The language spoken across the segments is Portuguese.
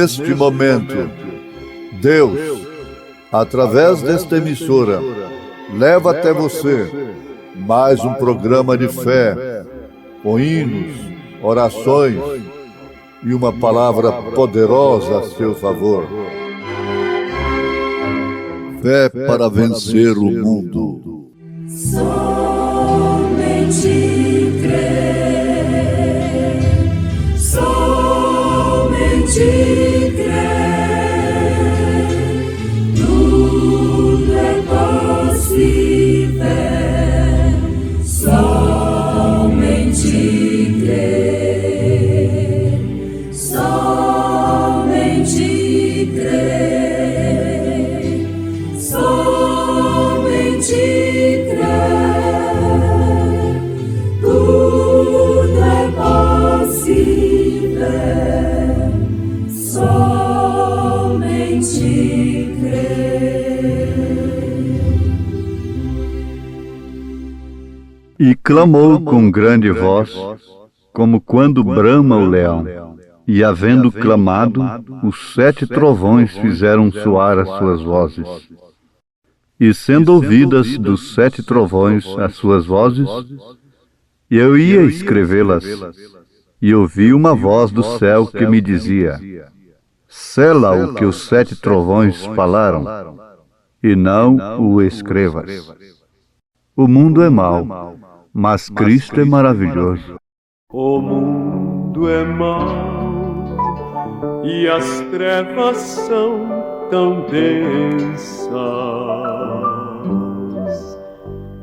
neste momento, Deus, através desta emissora, leva até você mais um programa de fé, com hinos, orações e uma palavra poderosa a seu favor. Fé para vencer o mundo. Somente crer, somente crer, tudo é possível, somente crer, somente crer, somente crer, tudo é possível, somente crer. E clamou com grande voz, como quando brama o leão. E havendo clamado, os 7 trovões fizeram soar as suas vozes. E sendo ouvidas dos 7 trovões as suas vozes, eu ia escrevê-las, e ouvi uma voz do céu que me dizia: sela o que os 7 trovões falaram, e não o escrevas. O mundo é mau, mas Cristo é maravilhoso. O mundo é mau e as trevas são tão densas,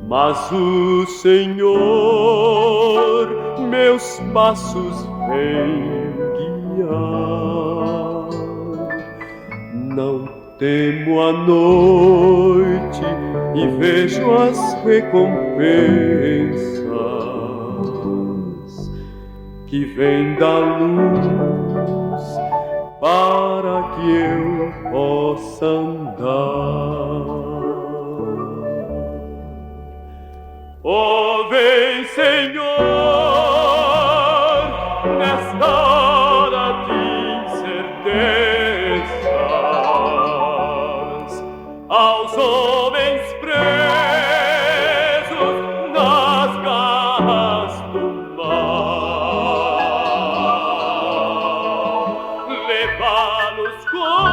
mas o Senhor meus passos vem guiar. Não temo a noite e vejo as recompensas que vêm da luz para que eu possa andar. Oh, vem, Senhor, nesta hora de incertezas, aos homens presos nas garras do mal, levá-los contra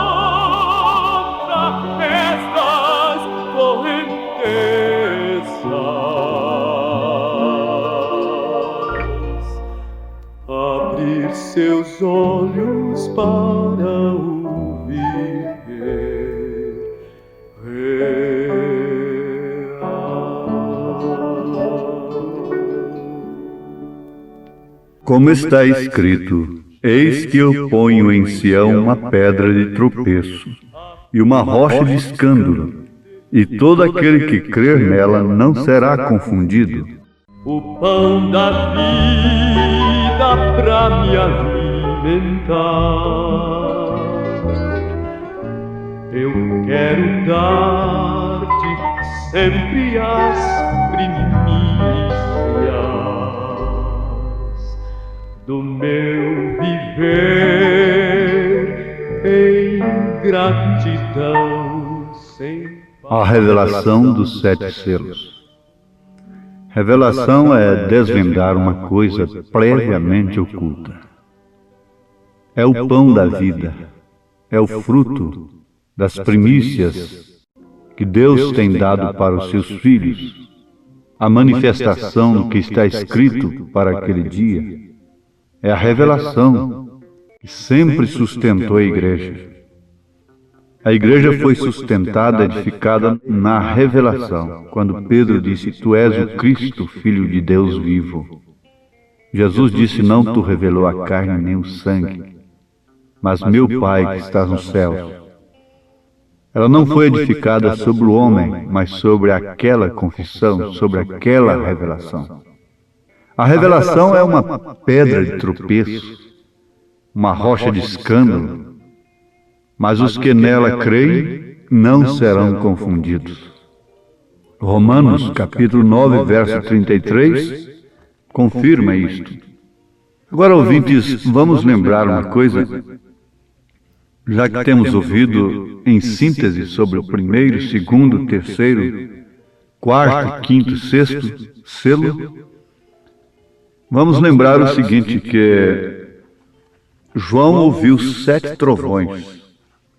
estas correntezas, abrir seus olhos para ouvir Como está escrito: eis que eu ponho em Sião uma pedra de tropeço e uma rocha de escândalo, e todo aquele que crer nela não será confundido. O pão da vida pra me alimentar, eu quero dar-te sempre as primícias do meu viver em gratidão sem A revelação dos 7 selos. Revelação é desvendar uma coisa previamente oculta. É o pão da vida, é o fruto das primícias que Deus tem dado para os seus filhos, a manifestação do que está escrito para aquele dia. É a revelação que sempre sustentou a igreja. A igreja foi sustentada, edificada na revelação, quando Pedro disse: tu és o Cristo, Filho de Deus vivo. Jesus disse: não tu revelou a carne nem o sangue, mas meu Pai que estás nos céus. Ela não foi edificada sobre o homem, mas sobre aquela confissão, sobre aquela revelação. A revelação é uma pedra de tropeço, uma rocha de escândalo, mas os que nela creem não serão confundidos. Romanos, capítulo 9, verso 33, confirma isto. Agora, ouvintes, vamos lembrar uma coisa. Já que temos ouvido em síntese sobre o primeiro, segundo, terceiro, quarto, quinto, sexto selo, vamos lembrar o seguinte, que João ouviu 7 trovões,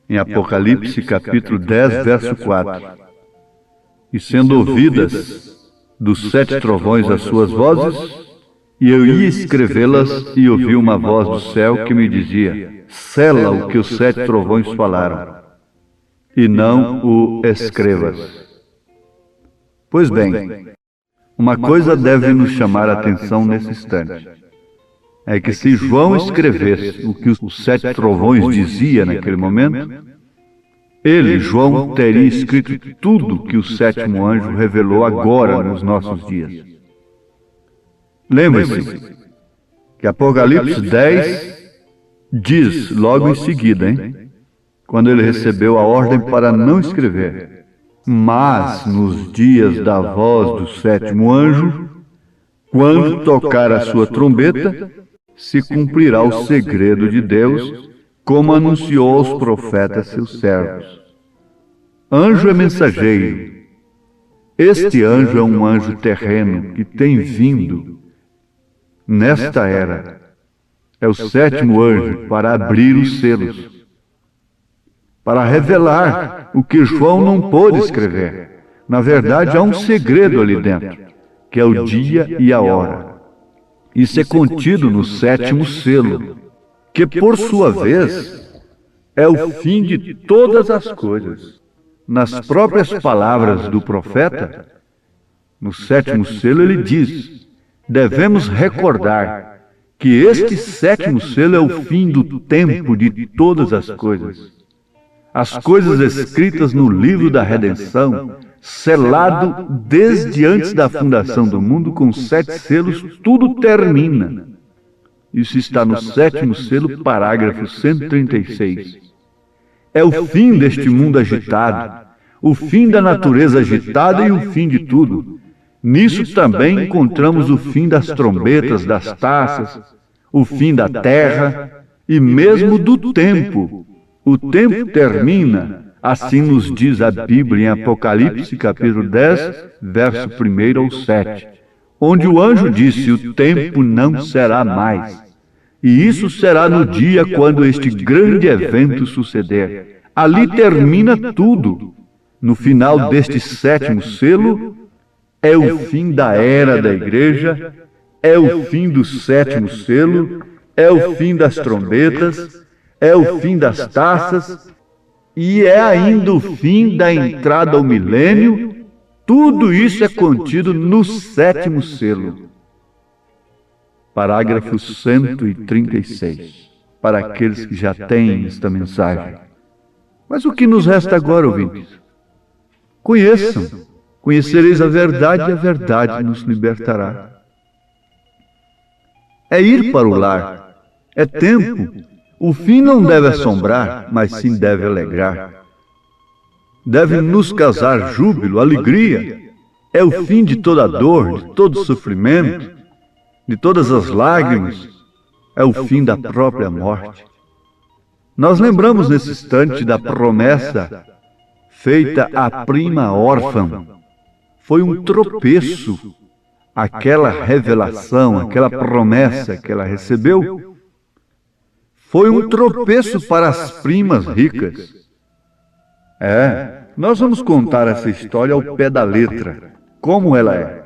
em Apocalipse capítulo 10, verso 4. E sendo ouvidas dos 7 trovões as suas vozes, e eu ia escrevê-las, e ouvi uma voz do céu que me dizia: sela o que os 7 trovões falaram, e não o escrevas. Pois bem, uma coisa deve nos chamar a atenção nesse instante. É que se João escrevesse o que os 7 trovões dizia naquele momento, ele, João, teria escrito tudo que o 7º anjo revelou agora nos nossos dias. Lembre-se que Apocalipse 10 diz logo em seguida, quando ele recebeu a ordem para não escrever: mas nos dias da voz do 7º anjo, quando tocar a sua trombeta, se cumprirá o segredo de Deus, como anunciou aos profetas seus servos. Anjo é mensageiro. Este anjo é um anjo terreno que tem vindo nesta era. É o 7º anjo para abrir os selos, para revelar o que João não pôde escrever. Na verdade, há um segredo ali dentro, que é o dia e a hora. Isso é contido no 7º selo, que por sua vez é o fim de todas as coisas. Nas próprias palavras do profeta, no 7º selo ele diz: devemos recordar que este 7º selo é o fim do tempo de todas as coisas. As coisas escritas no livro da redenção, selado desde antes da fundação do mundo com 7 selos, tudo termina. Isso está no 7º selo, parágrafo 136. É o fim deste mundo agitado, o fim da natureza agitada e o fim de tudo. Nisso também encontramos o fim das trombetas, das taças, o fim da terra e mesmo do tempo. O tempo termina, assim nos diz a Bíblia em Apocalipse capítulo 10, verso 1 ao 7, onde o anjo disse: o tempo não será mais. E isso será no dia quando este grande evento suceder. Ali termina tudo. No final deste 7º selo, é o fim da era da igreja, é o fim do 7º selo, é o fim das trombetas, é o fim das taças, e é ainda o fim da entrada ao milênio. Tudo isso é contido no 7º selo. Parágrafo 136, para aqueles que já têm esta mensagem. Mas o que nos resta agora, ouvintes? Conheçam, conhecereis a verdade e a verdade nos libertará. É ir para o lar, é tempo. O fim não deve assombrar, mas sim deve alegrar. Deve nos causar júbilo, alegria. É o fim de toda dor, de todo sofrimento, de todas as lágrimas. É o fim da própria morte. Nós lembramos nesse instante da promessa feita à prima órfã. Foi um tropeço aquela revelação, aquela promessa que ela recebeu. Foi um tropeço para as primas ricas. Nós vamos contar essa história ao pé da letra, como ela é.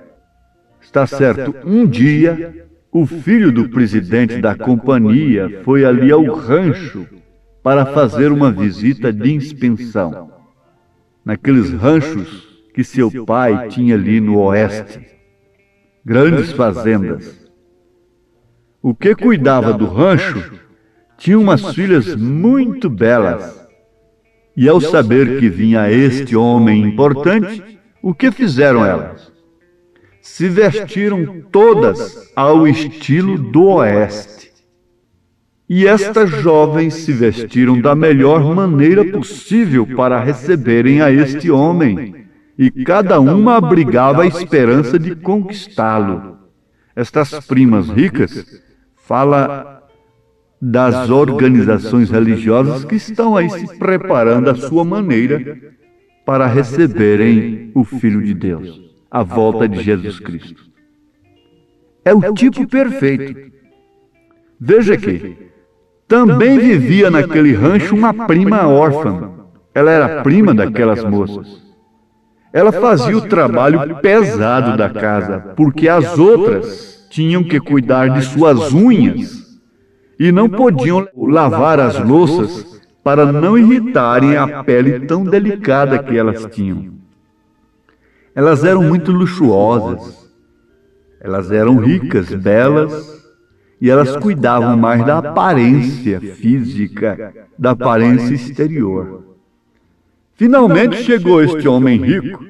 Está certo, um dia, o filho do presidente da companhia foi ali ao rancho para fazer uma visita de inspeção, naqueles ranchos que seu pai tinha ali no oeste, grandes fazendas. O que cuidava do rancho tinha umas filhas muito belas, e ao saber que vinha este homem importante, o que fizeram elas? Se vestiram todas ao estilo do oeste. E estas jovens se vestiram da melhor maneira possível para receberem a este homem, e cada uma abrigava a esperança de conquistá-lo. Estas primas ricas fala das organizações religiosas que estão aí se preparando à sua maneira para receberem o Filho de Deus, a volta de Jesus Cristo. É o tipo perfeito. Veja que também vivia naquele rancho uma prima órfã. Ela era prima daquelas moças. Ela fazia o trabalho pesado da casa, porque as outras tinham que cuidar de suas unhas e não podiam lavar as louças para não irritarem a pele tão delicada que elas tinham. Elas eram muito luxuosas, elas eram ricas, belas, e elas cuidavam mais da aparência física, da aparência exterior. Finalmente chegou este homem rico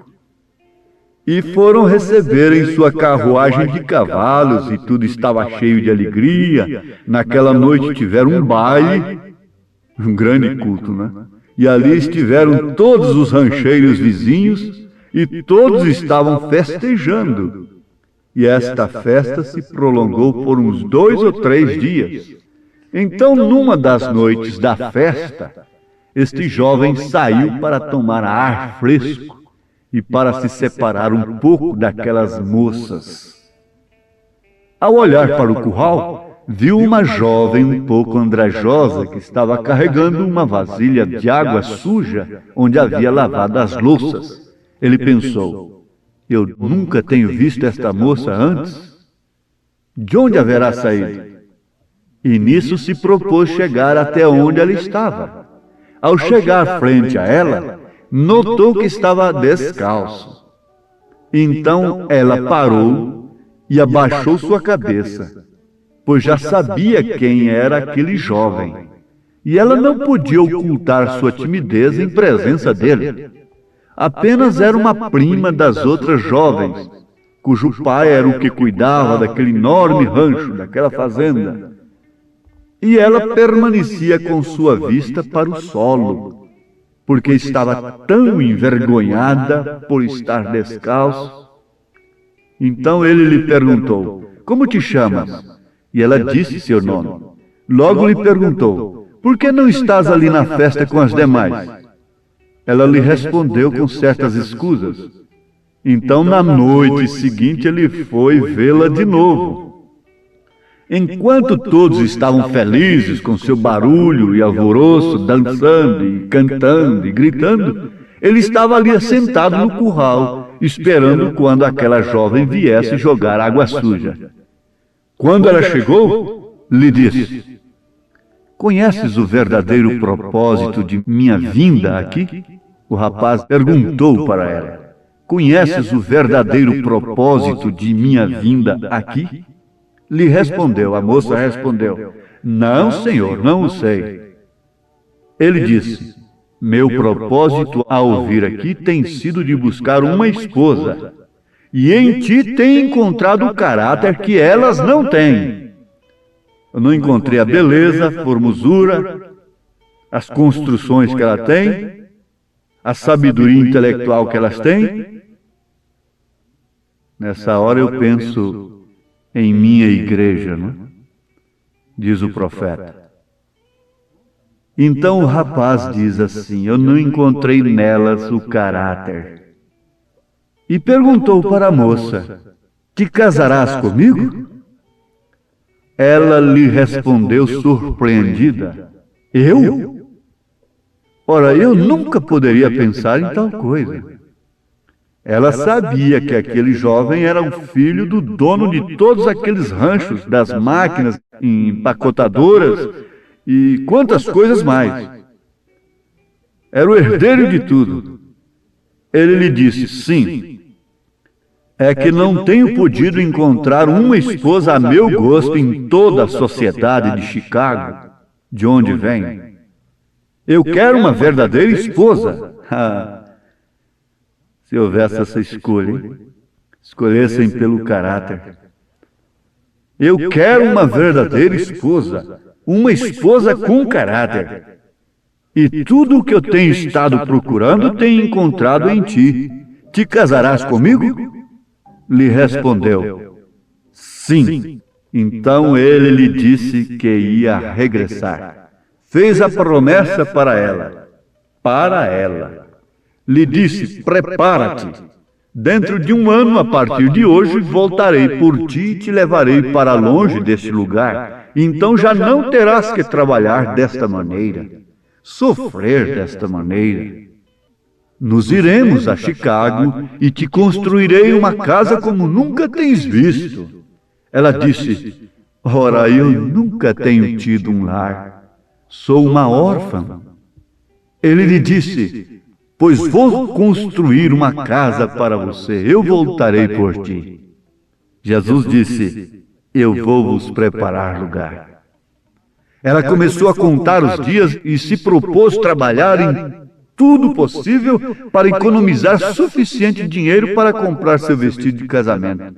e foram receber em sua carruagem de cavalos e tudo estava cheio de alegria. Naquela noite tiveram um baile, um grande culto, né? E ali estiveram todos os rancheiros vizinhos e todos estavam festejando. E esta festa se prolongou por uns 2 ou 3 dias. Então, numa das noites da festa, este jovem saiu para tomar ar fresco e para se separar um pouco daquelas moças. Ao olhar para o curral, viu uma jovem um pouco andrajosa que estava carregando uma vasilha de água suja onde havia lavado as louças. Ele pensou: eu nunca tenho visto esta moça antes. De onde haverá saído? E nisso se propôs chegar até onde ela estava. Ao chegar frente a ela, notou que estava descalço. Então ela parou e abaixou sua cabeça, pois já sabia quem era aquele jovem. E ela não podia ocultar sua timidez em presença dele. Apenas era uma prima das outras jovens, cujo pai era o que cuidava daquele enorme rancho, daquela fazenda. E ela permanecia com sua vista para o solo, porque estava tão envergonhada por estar descalço. Então ele lhe perguntou: como te chamas? E ela disse seu nome. Logo lhe perguntou: por que não estás ali na festa com as demais? Ela lhe respondeu com certas escusas. Então na noite seguinte ele foi vê-la de novo. Enquanto todos estavam felizes com seu barulho e alvoroço, dançando e cantando e gritando, ele estava ali sentado no curral, esperando quando aquela jovem viesse jogar água suja. Quando ela chegou, lhe disse: conheces o verdadeiro propósito de minha vinda aqui? O rapaz perguntou para ela: conheces o verdadeiro propósito de minha vinda aqui? Lhe respondeu, a moça respondeu: não, senhor, não o sei. Ele disse: meu propósito ao vir aqui tem sido de buscar uma esposa, e em ti tenho encontrado o caráter que elas não têm. Eu não encontrei a beleza, a formosura, as construções que ela tem, a sabedoria intelectual que elas têm. Nessa hora eu penso em minha igreja, não? Diz o profeta. Então o rapaz diz assim: eu não encontrei nelas o caráter. E perguntou para a moça: te casarás comigo? Ela lhe respondeu surpreendida: eu? Ora, eu nunca poderia pensar em tal coisa. Ela sabia que aquele jovem era o filho do dono de todos aqueles ranchos, das máquinas empacotadoras e quantas coisas mais. Era o herdeiro de tudo. Ele lhe disse: sim, é que não tenho podido encontrar uma esposa a meu gosto em toda a sociedade de Chicago, de onde venho. Eu quero uma verdadeira esposa. Se houvesse essa escolha, hein? Escolhessem pelo caráter. Eu quero uma verdadeira esposa, uma esposa com caráter. E tudo o que eu tenho estado procurando tenho encontrado em ti. Te casarás comigo? Lhe respondeu: sim. Então ele lhe disse que ia regressar. Fez a promessa para ela. Lhe disse: prepara-te. Dentro de 1 ano, a partir de hoje, voltarei por ti e te levarei para longe deste lugar. Então já não terás que trabalhar desta maneira, sofrer desta maneira. Nos iremos a Chicago e te construirei uma casa como nunca tens visto. Ela disse: ora, eu nunca tenho tido um lar. Sou uma órfã. Ele lhe disse: pois vou construir uma casa para você. Eu voltarei por ti. Jesus disse: eu vou vos preparar lugar. Ela começou a contar os dias e se propôs trabalhar em tudo possível para economizar suficiente dinheiro para comprar seu vestido de casamento.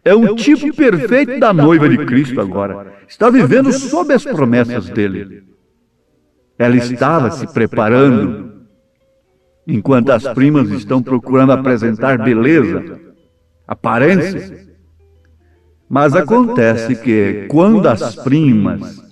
É um tipo perfeito da noiva de Cristo agora. Está vivendo sob as promessas dele. Ela estava se preparando, enquanto as primas estão procurando apresentar beleza, aparência. Mas acontece que, quando as primas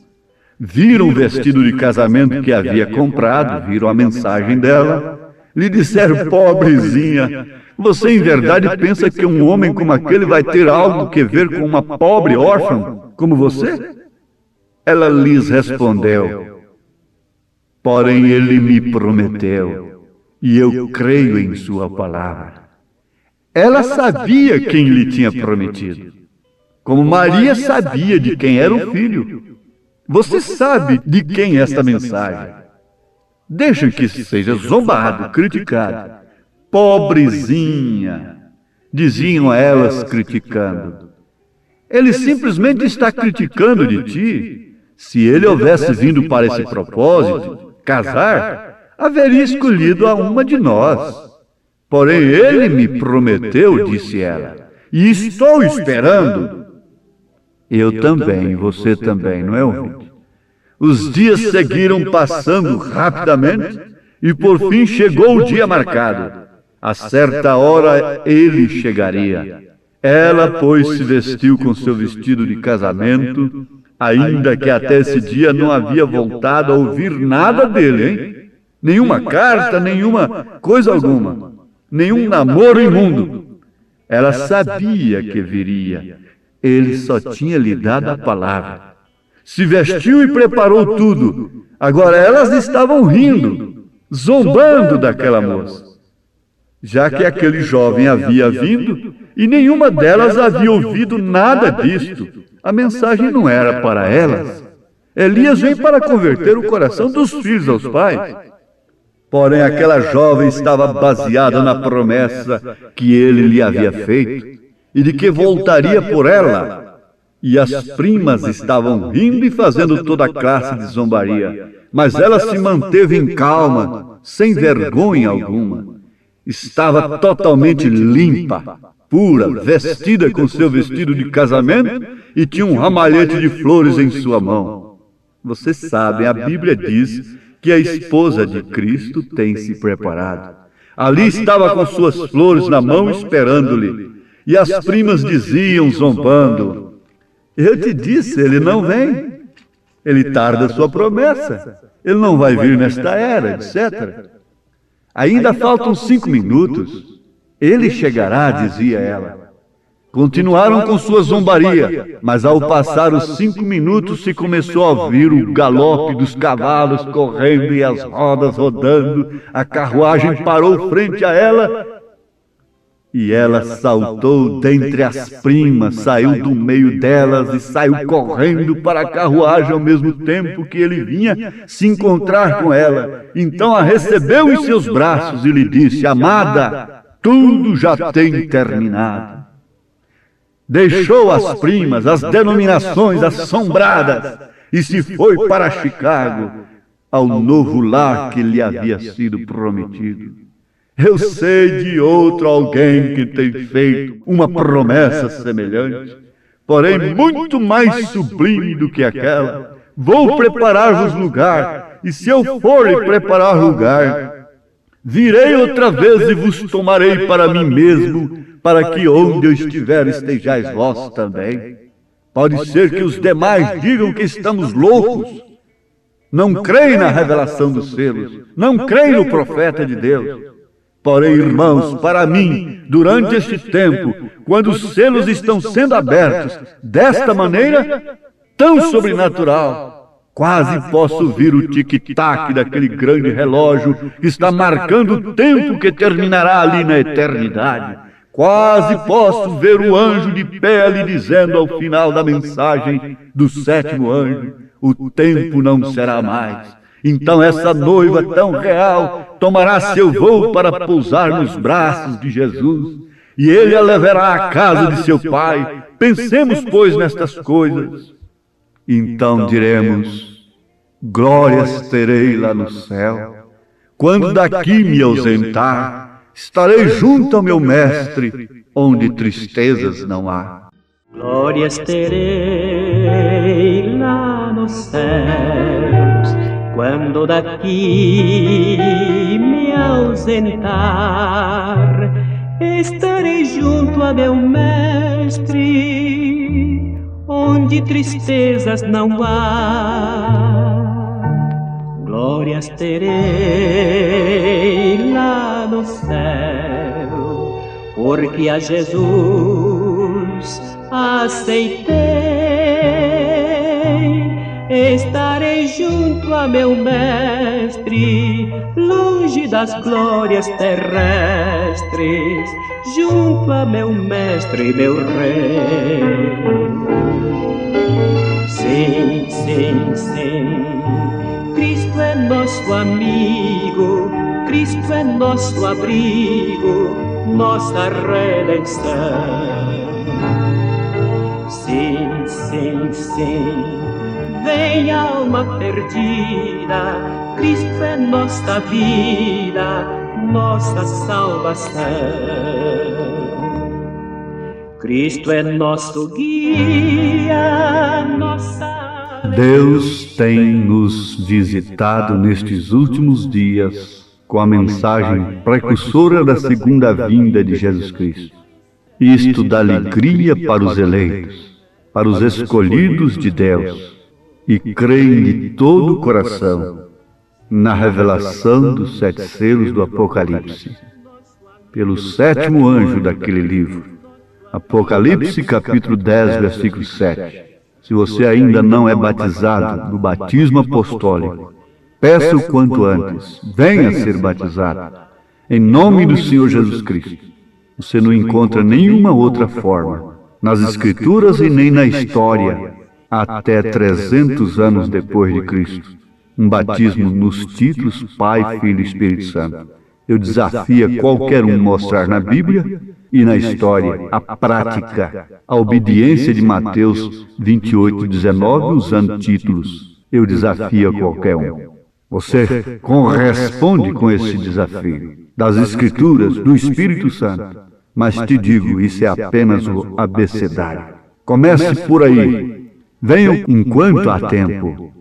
viram o vestido de casamento que havia comprado, viram a mensagem dela, lhe disseram: pobrezinha, você em verdade pensa que um homem como aquele vai ter algo que ver com uma pobre órfã como você? Ela lhes respondeu: porém ele me prometeu, e eu creio em sua palavra. Ela sabia quem lhe tinha prometido, como Maria sabia de quem era o filho. Você sabe de quem é esta mensagem. Deixa que seja zombado, criticado. Pobrezinha, diziam elas criticando. Ele simplesmente está criticando de ti. Se ele houvesse vindo para esse propósito, casar, haveria escolhido a uma de nós. Porém, ele me prometeu, disse ela, e estou esperando. Eu também, você também, não é, ouvinte? Os dias seguiram passando rapidamente e por fim chegou o dia marcado. A certa hora ele chegaria. Ela, pois, se vestiu com seu vestido de casamento, ainda que até esse dia não havia voltado a ouvir nada dele, hein? Nenhuma carta, nenhuma coisa alguma, nenhum namoro imundo. Ela sabia que viria. Ele só tinha lhe dado a palavra. Se vestiu e preparou tudo. Agora elas estavam rindo, zombando daquela moça, já que aquele jovem havia vindo e nenhuma delas havia ouvido nada disto. A mensagem não era para elas. Elias vem para converter o coração dos filhos aos pais. Porém, aquela jovem estava baseada na promessa que ele lhe havia feito e de que voltaria por ela. E as primas estavam rindo e fazendo toda a classe de zombaria. Mas ela se manteve em calma, sem vergonha alguma. Estava totalmente limpa, pura, vestida com seu vestido de casamento e tinha um ramalhete de flores em sua mão. Vocês sabem, a Bíblia diz que a esposa de Cristo tem se preparado. Ali estava com suas flores na mão esperando-lhe. E as primas diziam, zombando: eu te disse, ele não vem. Ele tarda sua promessa. Ele não vai vir nesta era, etc. Ainda faltam 5 minutos. Ele chegará, dizia ela. Continuaram com sua zombaria, mas ao passar os 5 minutos se começou a ouvir o galope dos cavalos correndo e as rodas rodando. A carruagem parou frente a ela e ela saltou dentre as primas, saiu do meio delas e saiu correndo para a carruagem ao mesmo tempo que ele vinha se encontrar com ela. Então a recebeu em seus braços e lhe disse: amada, tudo já tem terminado. Deixou as primas, as denominações assombradas e se foi para Chicago, ao novo lar que lhe havia sido prometido. Eu sei de outro alguém que tem feito uma promessa semelhante, porém muito mais sublime do que aquela. Vou preparar-vos lugar, e se eu for lhe preparar lugar, virei outra vez e vos tomarei para mim mesmo, para que onde eu estiver estejais vós também. Pode ser que os demais digam que estamos loucos. Não creem na revelação dos selos. Não creem no profeta de Deus. Porém, irmãos, para mim, durante este tempo, quando os selos estão sendo abertos desta maneira tão sobrenatural, quase posso ver o tic-tac daquele grande relógio que está marcando o tempo que terminará ali na eternidade. Quase posso ver o anjo de pé ali dizendo ao final da mensagem do sétimo anjo: o tempo não será mais. Então essa noiva tão real tomará seu voo para pousar nos braços de Jesus, e ele a levará à casa de seu Pai. Pensemos, pois, nestas coisas. Então diremos: glórias terei lá no céu. Quando daqui me ausentar, estarei junto ao meu Mestre, onde tristezas não há. Glórias terei lá nos céus, quando daqui me ausentar, estarei junto a meu Mestre, onde tristezas não há. Glórias terei lá no céu, porque a Jesus aceitei. Estarei junto a meu Mestre, longe das glórias terrestres, junto a meu Mestre, meu Rei. Sim, sim, sim, Cristo é nosso amigo, Cristo é nosso abrigo, nossa redenção. Sim, sim, sim, vem alma perdida, Cristo é nossa vida, nossa salvação. Cristo é nosso guia, nossa... Deus tem nos visitado nestes últimos dias com a mensagem precursora da segunda vinda de Jesus Cristo. Isto dá alegria para os eleitos, para os escolhidos de Deus, e creem de todo o coração na revelação dos 7 selos do Apocalipse, pelo 7º anjo daquele livro. Apocalipse capítulo 10, versículo 7. Se você ainda não é batizado no batismo apostólico, peça o quanto antes, venha ser batizado, em nome do Senhor Jesus Cristo. Você não encontra nenhuma outra forma, nas Escrituras e nem na história, até 300 anos depois de Cristo, um batismo nos títulos Pai, Filho e Espírito Santo. Eu desafio qualquer um mostrar na Bíblia e na história a prática, a obediência de Mateus 28:19 usando títulos. Eu desafio qualquer um. Você corresponde com esse desafio das Escrituras, do Espírito Santo. Mas te digo, isso é apenas o abecedário. Comece por aí. Venham enquanto há tempo.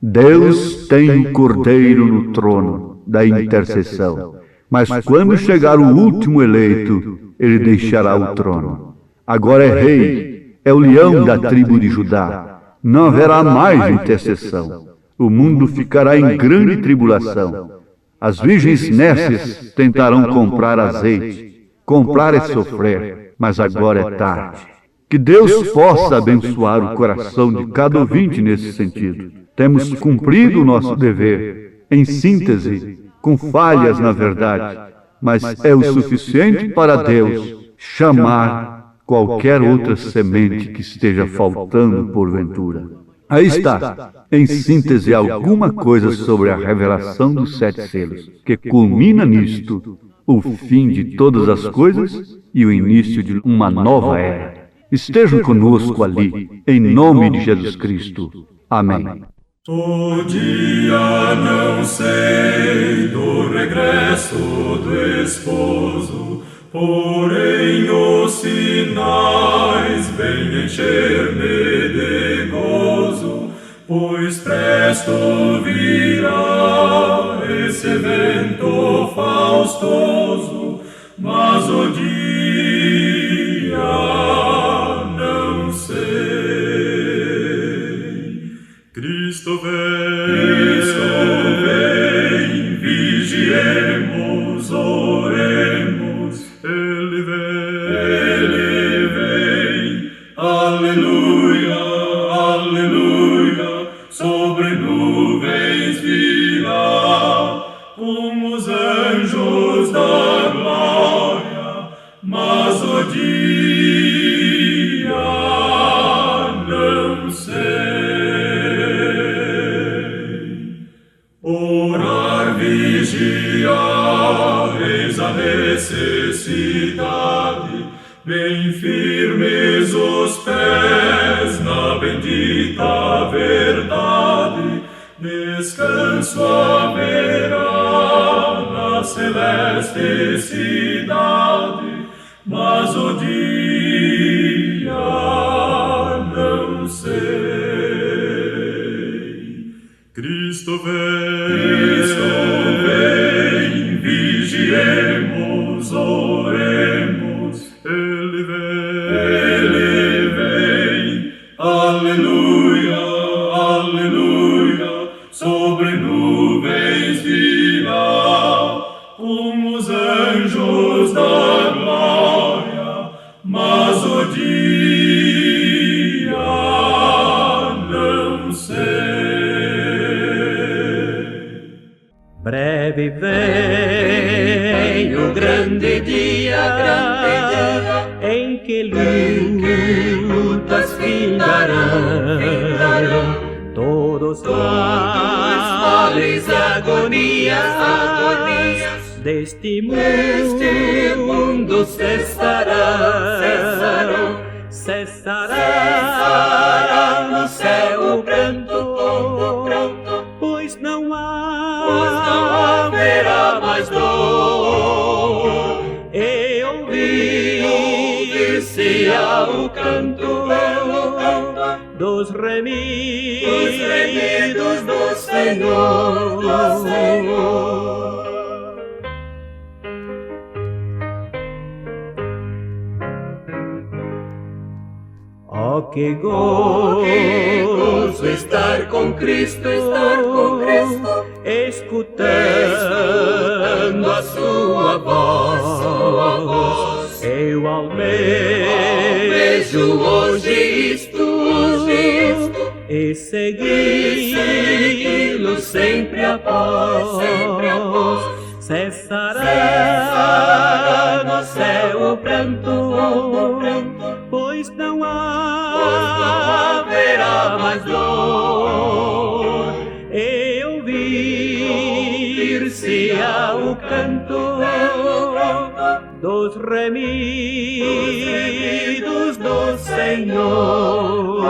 Deus tem o Cordeiro no trono da intercessão. Mas quando chegar o último eleito, ele deixará o trono. Agora é rei, é o leão da tribo de Judá. Não haverá mais intercessão. O mundo ficará em grande tribulação. As virgens nécias tentarão comprar azeite. Comprar é sofrer, mas agora é tarde. Que Deus possa abençoar o coração de cada ouvinte nesse sentido. Temos cumprido o nosso dever, em síntese, com falhas na verdade, mas é o suficiente para Deus chamar qualquer outra semente que esteja faltando porventura. Aí está, em síntese, alguma coisa sobre a revelação dos 7 selos, que culmina nisto, o fim de todas as coisas e o início de uma nova era. Estejam conosco ali, em nome de Jesus Cristo. Amém. O dia não sei do regresso do esposo, porém os sinais vêm encher-me de gozo, pois presto virá esse evento faustoso, mas o dia não sei. mas o dia não sei. Orar, vigiar, eis a necessidade, bem firmes os pés na bendita verdade, descanso haverá na celeste cidade, mas o dia não sei. Cristo vem, vigiemos, oremos, Ele vem, aleluia, aleluia, sobre nuvens virá, com os anjos da glória, mas o dia não sei. Breve vem o grande dia em que lutas findarão, todos males, agonias deste mundo cessará no céu o pranto, pois não haverá mais dor, e ouvir-se-á o canto dos remidos do Senhor. Oh, que gozo estar com Cristo, escutando a sua voz. Eu almejo hoje isto, e segui-lo sempre após. Cessará no céu o pranto, pois não haverá mais dor, e ouvir-se-á o canto dos remidos do Senhor.